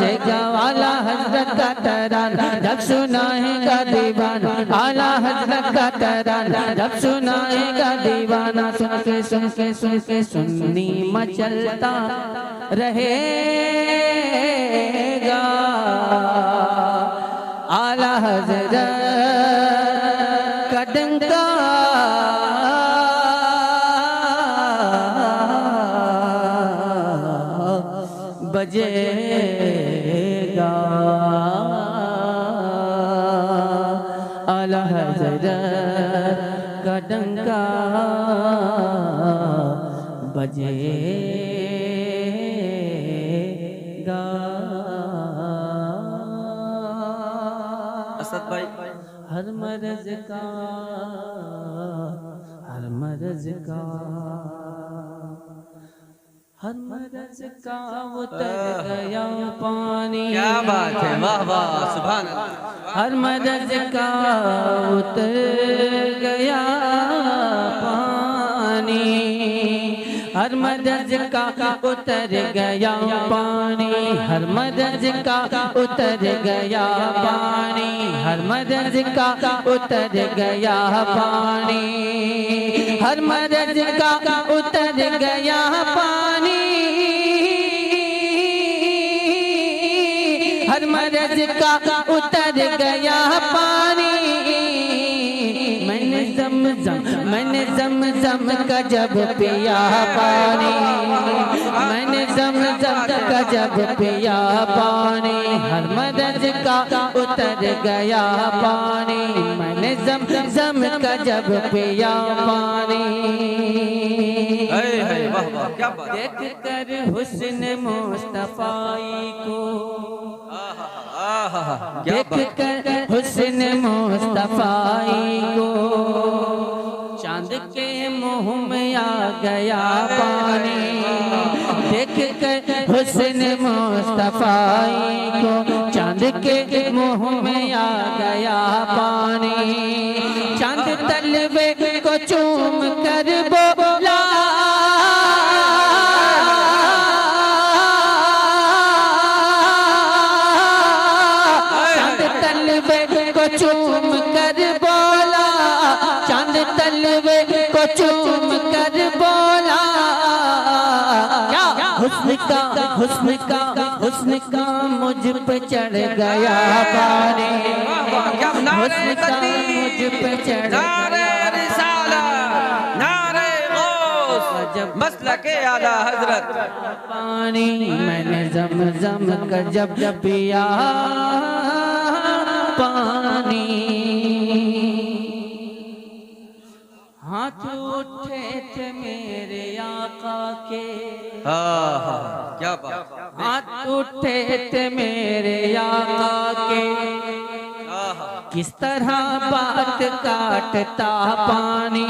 बजेगा आला हजरत का तराना जब सुनाएगा दीवाना, आला हजरत का तराना जब सुनाएगा दीवाना। सुन के सुन के सुन के सुन्नी मचलता रहेगा, आला हजरत का डंका बजेगा, आला हजरत का डंका बजेगा। असद भाई हर मर्ज का, हर मर्ज का, हर मर्ज का उतर गया पानी। क्या बात है, वाह वाह, सुभान अल्लाह। हर मर्ज का उतर गया पानी, हर मर्ज का उतर गया पानी, हर मर्ज का उतर गया पानी, हर मर्ज का उतर गया पानी, हर मर्ज का उतर गया पानी, हर मर्ज का उतर गया पानी। मैंने ज़म का जब पिया पानी, मैंने ज़म का जब पिया पानी, हर मर्ज का उतर गया पानी, मैंने ज़म का जब पिया पानी। वाह वाह, क्या बात। देख कर हुस्न मुस्तफ़ाई को, देख कर हुस्न मुस्तफ़ाई को, चांद के मुँह में आ गया पानी। देख कर हुस्न मुस्तफ़ाई को, चांद के मुँह में आ गया पानी। चांद तलवे को चूम कर बोला, चूम कर बोला, चांद तलवे को चूम कर बोला, हुस्न का मुझ पे चढ़ गया पानी, हुस्न का मुझ पे चढ़ मसलके आला हजरत पानी। मैंने ज़म का जब पिया पानी, हाथ उठे थे मेरे आका के, क्या बात। हाथ उठे थे मेरे आका के, किस तरह बात काटता पानी।